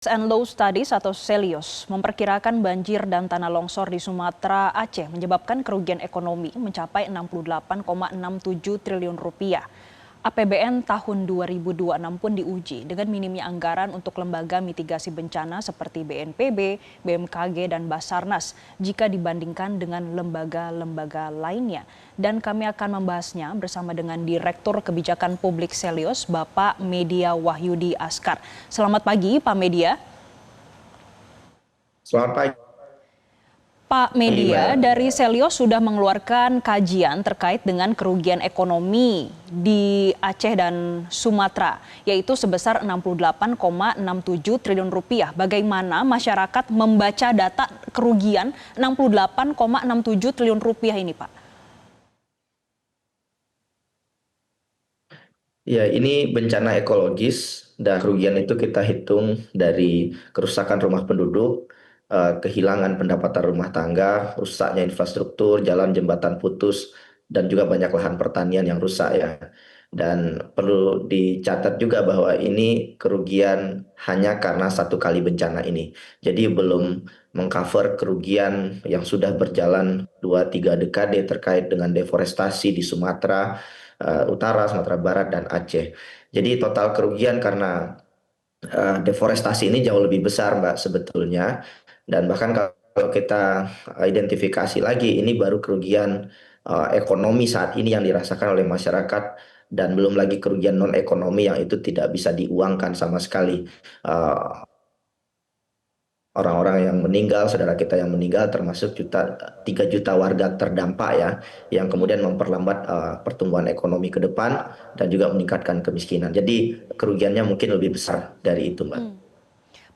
And Low Studies atau Selios memperkirakan banjir dan tanah longsor di Sumatera Aceh menyebabkan kerugian ekonomi mencapai 68,67 triliun rupiah. APBN tahun 2026 pun diuji dengan minimnya anggaran untuk lembaga mitigasi bencana seperti BNPB, BMKG, dan Basarnas jika dibandingkan dengan lembaga-lembaga lainnya. Dan kami akan membahasnya bersama dengan Direktur Kebijakan Publik Selios, Bapak Media Wahyudi Askar. Selamat pagi, Pak Media. Selamat pagi, Pak Media, Mbak. dari Selios sudah mengeluarkan kajian terkait dengan kerugian ekonomi di Aceh dan Sumatera, yaitu sebesar 68,67 triliun rupiah. Bagaimana masyarakat membaca data kerugian 68,67 triliun rupiah ini, Pak? Ya, ini bencana ekologis dan kerugian itu kita hitung dari kerusakan rumah penduduk, kehilangan pendapatan rumah tangga, rusaknya infrastruktur, jalan jembatan putus, dan juga banyak lahan pertanian yang rusak ya. Dan perlu dicatat juga bahwa ini kerugian hanya karena satu kali bencana ini. Jadi belum mengcover kerugian yang sudah berjalan 2-3 dekade terkait dengan deforestasi di Sumatera Utara, Sumatera Barat, dan Aceh. Jadi total kerugian karena deforestasi ini jauh lebih besar, Mbak, sebetulnya. Dan bahkan kalau kita identifikasi lagi, ini baru kerugian ekonomi saat ini yang dirasakan oleh masyarakat, dan belum lagi kerugian non ekonomi yang itu tidak bisa diuangkan sama sekali. Eh, Orang-orang yang meninggal, saudara kita yang meninggal, termasuk 3 juta warga terdampak ya, yang kemudian memperlambat pertumbuhan ekonomi ke depan dan juga meningkatkan kemiskinan. Jadi kerugiannya mungkin lebih besar dari itu, Mbak.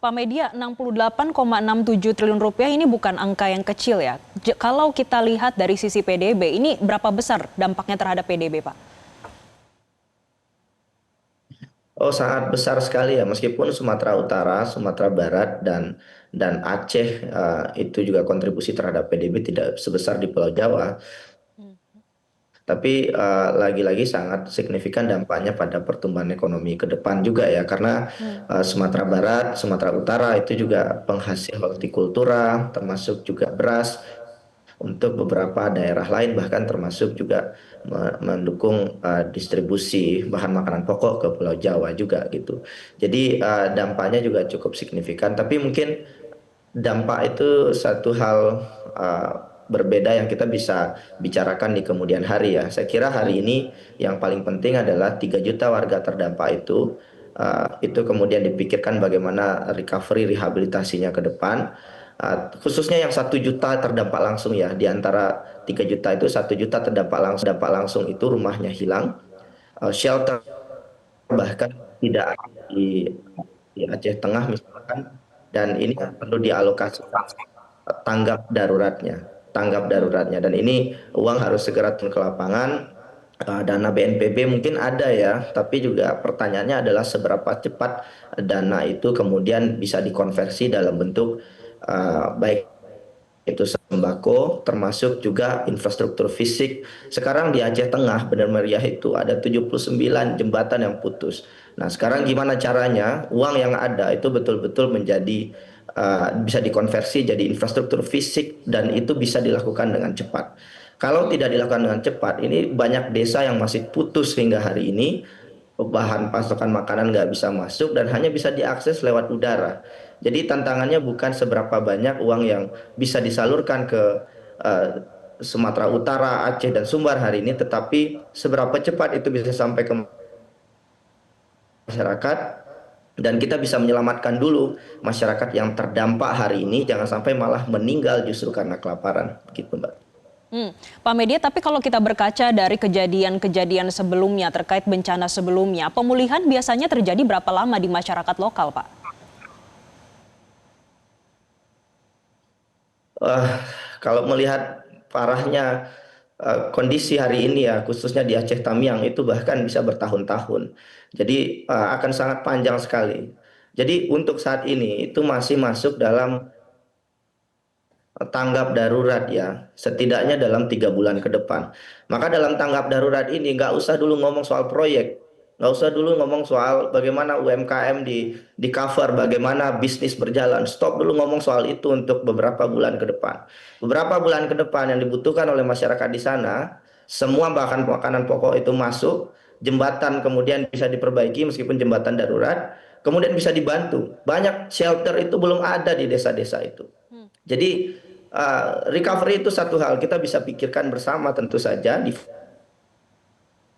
Pak Media, 68,67 triliun rupiah ini bukan angka yang kecil ya. Kalau kita lihat dari sisi PDB, ini berapa besar dampaknya terhadap PDB, Pak? Oh, sangat besar sekali ya, meskipun Sumatera Utara, Sumatera Barat, dan Aceh itu juga kontribusi terhadap PDB tidak sebesar di Pulau Jawa. Tapi lagi-lagi sangat signifikan dampaknya pada pertumbuhan ekonomi ke depan juga ya, karena Sumatera Barat, Sumatera Utara itu juga penghasil hortikultura, termasuk juga beras untuk beberapa daerah lain, bahkan termasuk juga mendukung distribusi bahan makanan pokok ke Pulau Jawa juga gitu. Jadi dampaknya juga cukup signifikan, tapi mungkin dampak itu satu hal uh, berbeda yang kita bisa bicarakan di kemudian hari ya. Saya kira hari ini yang paling penting adalah 3 juta warga terdampak itu kemudian dipikirkan bagaimana recovery rehabilitasinya ke depan. Khususnya yang 1 juta terdampak langsung ya, di antara 3 juta itu 1 juta terdampak langsung itu rumahnya hilang, shelter bahkan tidak ada di Aceh Tengah misalkan, dan ini perlu dialokasikan tanggap daruratnya, dan ini uang harus segera turun ke lapangan. Dana BNPB mungkin ada ya, tapi juga pertanyaannya adalah seberapa cepat dana itu kemudian bisa dikonversi dalam bentuk baik itu sembako, termasuk juga infrastruktur fisik. Sekarang di Aceh Tengah, Benar Meriah itu ada 79 jembatan yang putus. Nah, sekarang gimana caranya uang yang ada itu betul-betul menjadi bisa dikonversi jadi infrastruktur fisik, dan itu bisa dilakukan dengan cepat. Kalau tidak dilakukan dengan cepat, ini banyak desa yang masih putus hingga hari ini, bahan pasokan makanan nggak bisa masuk dan hanya bisa diakses lewat udara. Jadi tantangannya bukan seberapa banyak uang yang bisa disalurkan ke eh, Sumatera Utara, Aceh, dan Sumbar hari ini, tetapi seberapa cepat itu bisa sampai ke masyarakat, dan kita bisa menyelamatkan dulu masyarakat yang terdampak hari ini, jangan sampai malah meninggal justru karena kelaparan, gitu, Mbak. Pak Media, tapi kalau kita berkaca dari kejadian-kejadian sebelumnya terkait bencana sebelumnya, pemulihan biasanya terjadi berapa lama di masyarakat lokal, Pak? Eh, Kalau melihat parahnya kondisi hari ini ya, khususnya di Aceh Tamiang, itu bahkan bisa bertahun-tahun. Jadi akan sangat panjang sekali. Jadi untuk saat ini itu masih masuk dalam tanggap darurat ya, setidaknya dalam 3 bulan ke depan. Maka dalam tanggap darurat ini nggak usah dulu ngomong soal proyek, Nggak usah dulu ngomong soal bagaimana UMKM di cover, bagaimana bisnis berjalan. Stop dulu ngomong soal itu untuk beberapa bulan ke depan. Beberapa bulan ke depan yang dibutuhkan oleh masyarakat di sana, semua bahan makanan pokok itu masuk, jembatan kemudian bisa diperbaiki meskipun jembatan darurat, kemudian bisa dibantu. Banyak shelter itu belum ada di desa-desa itu. Jadi recovery itu satu hal kita bisa pikirkan bersama tentu saja di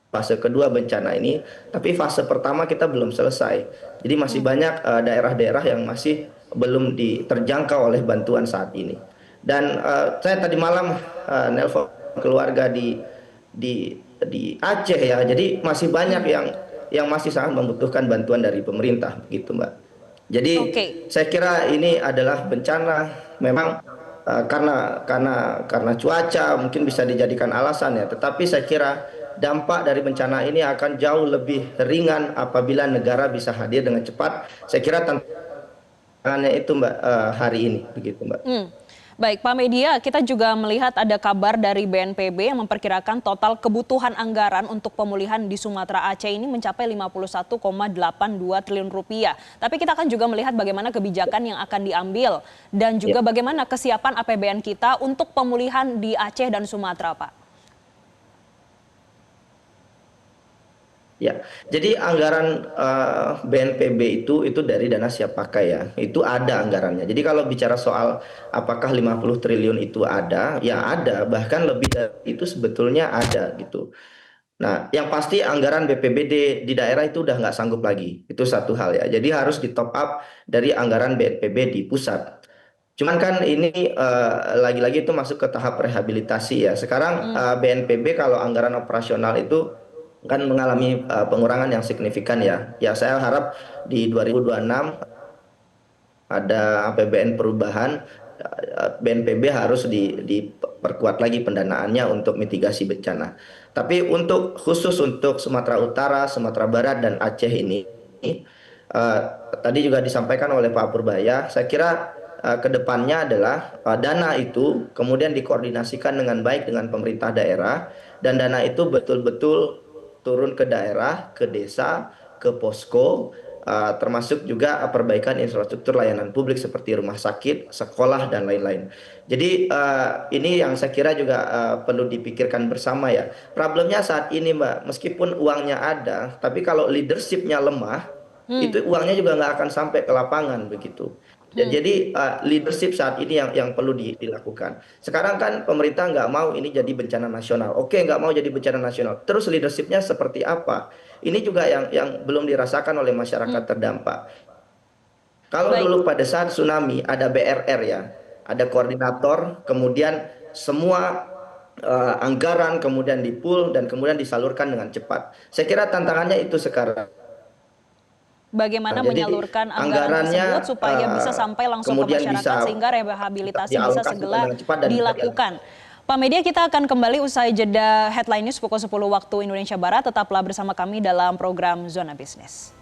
fase kedua bencana ini, tapi fase pertama kita belum selesai. Jadi masih banyak daerah-daerah yang masih belum terjangkau oleh bantuan saat ini. Dan saya tadi malam nelpon keluarga di Aceh ya. Jadi masih banyak yang masih sangat membutuhkan bantuan dari pemerintah, begitu Mbak. Jadi Oke. saya kira ini adalah bencana memang karena cuaca mungkin bisa dijadikan alasan ya, tetapi saya kira dampak dari bencana ini akan jauh lebih ringan apabila negara bisa hadir dengan cepat. Saya kira tantangannya itu Mbak hari ini begitu Mbak. Baik, Pak Media, kita juga melihat ada kabar dari BNPB yang memperkirakan total kebutuhan anggaran untuk pemulihan di Sumatera Aceh ini mencapai 51,82 triliun rupiah. Tapi kita akan juga melihat bagaimana kebijakan yang akan diambil dan juga bagaimana kesiapan APBN kita untuk pemulihan di Aceh dan Sumatera, Pak. Ya, jadi anggaran BNPB itu dari dana siap pakai ya, itu ada anggarannya. Jadi kalau bicara soal apakah 50 triliun itu ada, ya ada, bahkan lebih dari itu sebetulnya ada gitu. Nah, yang pasti anggaran BPBD di daerah itu udah nggak sanggup lagi, itu satu hal ya. Jadi harus di top up dari anggaran BNPB di pusat. Cuman kan ini lagi-lagi itu masuk ke tahap rehabilitasi ya. Sekarang BNPB kalau anggaran operasional itu kan mengalami pengurangan yang signifikan ya. Ya saya harap di 2026 ada APBN perubahan, BNPB harus diperkuat lagi pendanaannya untuk mitigasi bencana. Tapi khusus untuk Sumatera Utara, Sumatera Barat dan Aceh ini, eh, tadi juga disampaikan oleh Pak Purbaya, saya kira ke depannya adalah dana itu kemudian dikoordinasikan dengan baik dengan pemerintah daerah dan dana itu betul-betul turun ke daerah, ke desa, ke posko, termasuk juga perbaikan infrastruktur layanan publik seperti rumah sakit, sekolah, dan lain-lain. Jadi ini yang saya kira juga perlu dipikirkan bersama ya. Problemnya saat ini Mbak, meskipun uangnya ada, tapi kalau leadershipnya lemah, itu uangnya juga nggak akan sampai ke lapangan begitu. Jadi leadership saat ini yang perlu dilakukan. Sekarang kan pemerintah nggak mau ini jadi bencana nasional. Oke, nggak mau jadi bencana nasional. Terus leadershipnya seperti apa? Ini juga yang belum dirasakan oleh masyarakat terdampak. Kalau Baik. dulu pada saat tsunami ada BRR ya, ada koordinator, kemudian semua anggaran kemudian di-pool dan kemudian disalurkan dengan cepat. Saya kira tantangannya itu sekarang. Bagaimana Jadi menyalurkan anggaran anggarannya tersebut supaya bisa sampai langsung ke kemudian masyarakat bisa sehingga rehabilitasi bisa dialokasikan segera dengan cepat dan bisa dilakukan. Pak Media, kita akan kembali usai jeda headline news pukul 10 waktu Indonesia Barat. Tetaplah bersama kami dalam program Zona Bisnis.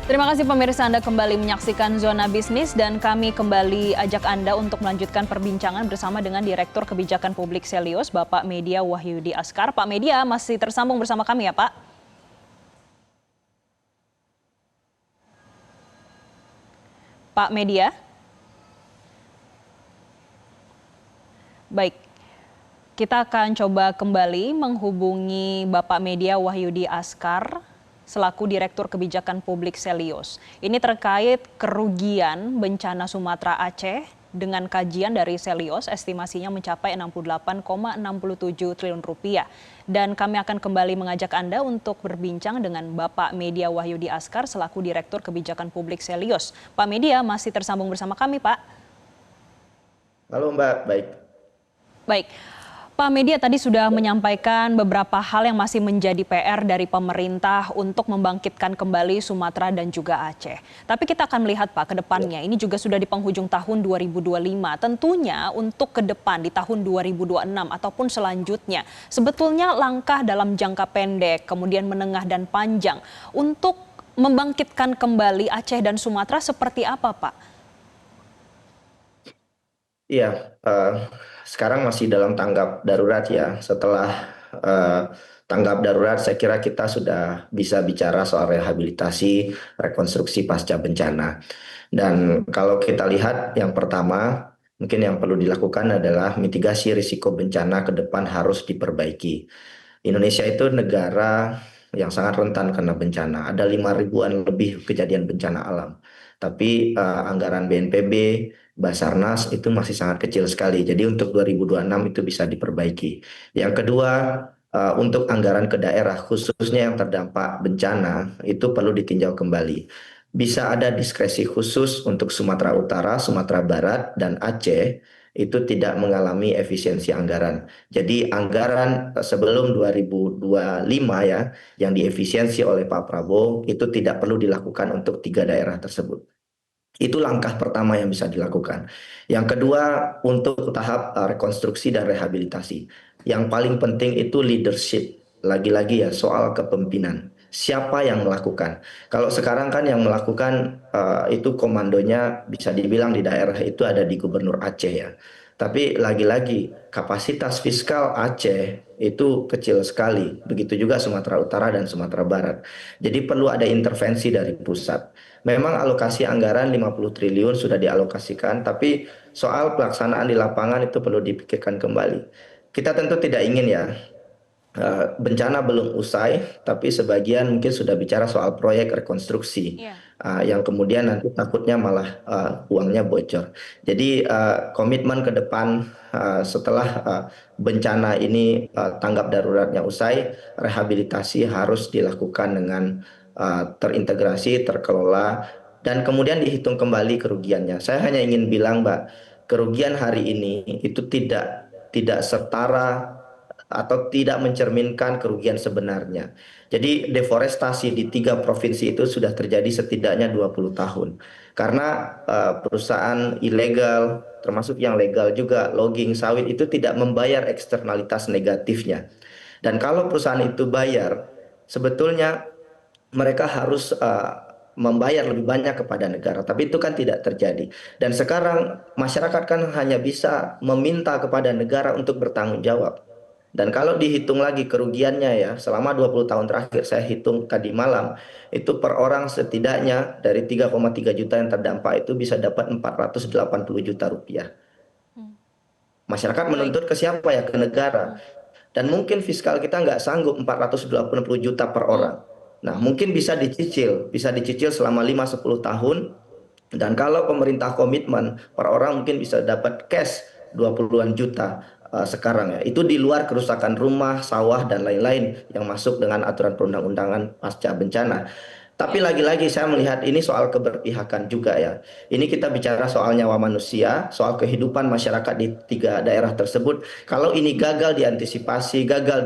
Terima kasih pemirsa, Anda kembali menyaksikan Zona Bisnis dan kami kembali ajak Anda untuk melanjutkan perbincangan bersama dengan Direktur Kebijakan Publik Selios, Bapak Media Wahyudi Askar. Pak Media masih tersambung bersama kami ya Pak? Pak Media? Baik, kita akan coba kembali menghubungi Bapak Media Wahyudi Askar selaku Direktur Kebijakan Publik Selios. Ini terkait kerugian bencana Sumatera Aceh dengan kajian dari Selios estimasinya mencapai 68,67 triliun rupiah. Dan kami akan kembali mengajak Anda untuk berbincang dengan Bapak Media Wahyudi Askar selaku Direktur Kebijakan Publik Selios. Pak Media masih tersambung bersama kami, Pak. Halo Mbak, baik. Baik. Pak Media tadi sudah menyampaikan beberapa hal yang masih menjadi PR dari pemerintah untuk membangkitkan kembali Sumatera dan juga Aceh. Tapi kita akan melihat Pak ke depannya, ini juga sudah di penghujung tahun 2025. Tentunya untuk ke depan di tahun 2026 ataupun selanjutnya, sebetulnya langkah dalam jangka pendek, kemudian menengah dan panjang untuk membangkitkan kembali Aceh dan Sumatera seperti apa, Pak? Iya, sekarang masih dalam tanggap darurat ya. Setelah eh, tanggap darurat, saya kira kita sudah bisa bicara soal rehabilitasi, rekonstruksi pasca bencana. Dan kalau kita lihat, yang pertama, mungkin yang perlu dilakukan adalah mitigasi risiko bencana ke depan harus diperbaiki. Indonesia itu negara yang sangat rentan karena bencana. Ada 5 ribuan lebih kejadian bencana alam. Tapi anggaran BNPB, Basarnas itu masih sangat kecil sekali. Jadi untuk 2026 itu bisa diperbaiki. Yang kedua, untuk anggaran ke daerah khususnya yang terdampak bencana itu perlu ditinjau kembali. Bisa ada diskresi khusus untuk Sumatera Utara, Sumatera Barat, dan Aceh itu tidak mengalami efisiensi anggaran. Jadi anggaran sebelum 2025 ya yang diefisiensi oleh Pak Prabowo itu tidak perlu dilakukan untuk 3 daerah tersebut. Itu langkah pertama yang bisa dilakukan. Yang kedua, untuk tahap rekonstruksi dan rehabilitasi. Yang paling penting itu leadership. Lagi-lagi ya soal kepemimpinan. Siapa yang melakukan? Kalau sekarang kan yang melakukan itu komandonya bisa dibilang di daerah itu ada di Gubernur Aceh ya. Tapi lagi-lagi kapasitas fiskal Aceh itu kecil sekali. Begitu juga Sumatera Utara dan Sumatera Barat. Jadi perlu ada intervensi dari pusat. Memang alokasi anggaran 50 triliun sudah dialokasikan, tapi soal pelaksanaan di lapangan itu perlu dipikirkan kembali. Kita tentu tidak ingin ya bencana belum usai, tapi sebagian mungkin sudah bicara soal proyek rekonstruksi Iya. yang kemudian nanti takutnya malah uangnya bocor. Jadi komitmen ke depan setelah bencana ini tanggap daruratnya usai, rehabilitasi harus dilakukan dengan terintegrasi, terkelola, dan kemudian dihitung kembali kerugiannya. Saya hanya ingin bilang, Mbak, kerugian hari ini itu tidak setara atau tidak mencerminkan kerugian sebenarnya. Jadi deforestasi di 3 provinsi itu sudah terjadi setidaknya 20 tahun. Karena perusahaan ilegal, termasuk yang legal juga, logging sawit itu tidak membayar eksternalitas negatifnya. Dan kalau perusahaan itu bayar, sebetulnya mereka harus membayar lebih banyak kepada negara, tapi itu kan tidak terjadi. Dan sekarang masyarakat kan hanya bisa meminta kepada negara untuk bertanggung jawab. Dan kalau dihitung lagi kerugiannya ya, selama 20 tahun terakhir saya hitung tadi malam, itu per orang setidaknya dari 3,3 juta yang terdampak itu bisa dapat 480 juta rupiah. Hmm. Masyarakat Baik. menuntut ke siapa ya? Ke negara. Hmm. Dan mungkin fiskal kita nggak sanggup 480 juta per Hmm. orang. Nah, mungkin bisa dicicil selama 5-10 tahun. Dan kalau pemerintah komitmen, per orang mungkin bisa dapat cash 20-an juta sekarang ya. Itu di luar kerusakan rumah, sawah, dan lain-lain yang masuk dengan aturan perundang-undangan pasca bencana. Tapi Ya. lagi-lagi saya melihat ini soal keberpihakan juga ya. Ini kita bicara soal nyawa manusia, soal kehidupan masyarakat di 3 daerah tersebut. Kalau ini gagal diantisipasi, gagal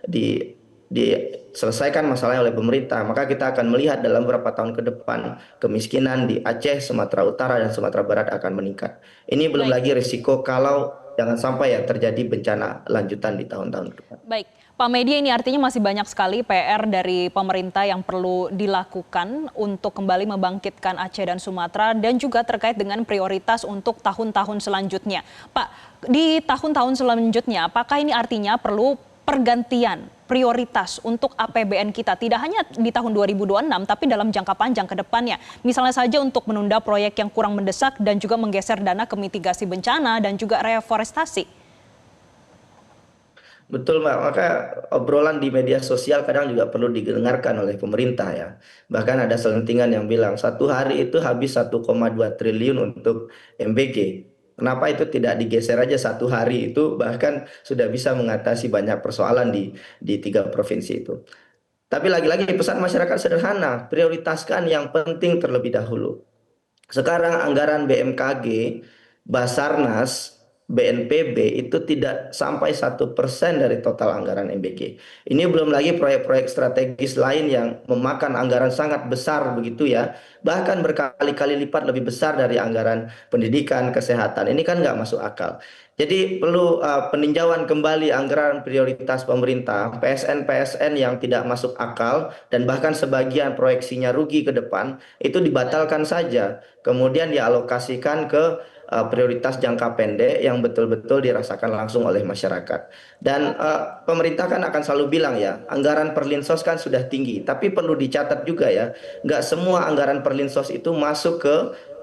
di diselesaikan masalahnya oleh pemerintah, maka kita akan melihat dalam beberapa tahun ke depan kemiskinan di Aceh, Sumatera Utara, dan Sumatera Barat akan meningkat. Ini belum Baik. lagi risiko kalau jangan sampai ya terjadi bencana lanjutan di tahun-tahun ke depan. Baik, Pak Medi, ini artinya masih banyak sekali PR dari pemerintah yang perlu dilakukan untuk kembali membangkitkan Aceh dan Sumatera dan juga terkait dengan prioritas untuk tahun-tahun selanjutnya. Pak, di tahun-tahun selanjutnya apakah ini artinya perlu pergantian prioritas untuk APBN kita tidak hanya di tahun 2026 tapi dalam jangka panjang ke depannya. Misalnya saja untuk menunda proyek yang kurang mendesak dan juga menggeser dana ke mitigasi bencana dan juga reforestasi. Betul, Mbak. Maka obrolan di media sosial kadang juga perlu didengarkan oleh pemerintah ya. Bahkan ada selentingan yang bilang 1 hari itu habis 1,2 triliun untuk MBG. Kenapa itu tidak digeser aja 1 hari itu bahkan sudah bisa mengatasi banyak persoalan di 3 provinsi itu. Tapi lagi-lagi pesan masyarakat sederhana, prioritaskan yang penting terlebih dahulu. Sekarang anggaran BMKG, Basarnas BNPB itu tidak sampai 1% dari total anggaran MBG. Ini belum lagi proyek-proyek strategis lain yang memakan anggaran sangat besar begitu ya, bahkan berkali-kali lipat lebih besar dari anggaran pendidikan, kesehatan. Ini kan nggak masuk akal. Jadi perlu peninjauan kembali anggaran prioritas pemerintah, PSN-PSN yang tidak masuk akal dan bahkan sebagian proyeksinya rugi ke depan itu dibatalkan saja, kemudian dialokasikan ke prioritas jangka pendek yang betul-betul dirasakan langsung oleh masyarakat. Dan Oke, pemerintah kan akan selalu bilang ya, anggaran Perlinsos kan sudah tinggi, tapi perlu dicatat juga ya, nggak semua anggaran Perlinsos itu masuk ke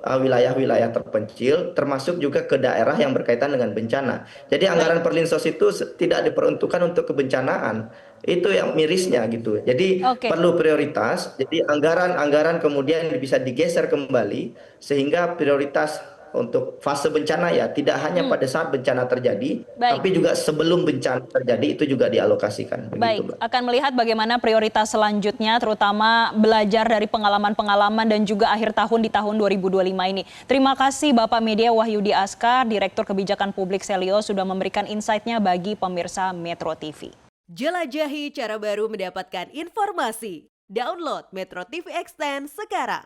wilayah-wilayah terpencil, termasuk juga ke daerah yang berkaitan dengan bencana. Jadi baik. anggaran Perlinsos itu tidak diperuntukkan untuk kebencanaan. Itu yang mirisnya gitu. Jadi Oke, perlu prioritas. Jadi anggaran-anggaran kemudian bisa digeser kembali sehingga prioritas untuk fase bencana ya tidak hanya hmm, pada saat bencana terjadi, baik. tapi juga sebelum bencana terjadi itu juga dialokasikan begitu, Baik, Mbak. akan melihat bagaimana prioritas selanjutnya, terutama belajar dari pengalaman-pengalaman dan juga akhir tahun di tahun 2025 ini. Terima kasih Bapak Media Wahyudi Askar, Direktur Kebijakan Publik Selio, sudah memberikan insight-nya bagi pemirsa Metro TV. Jelajahi cara baru mendapatkan informasi. Download Metro TV Extend sekarang.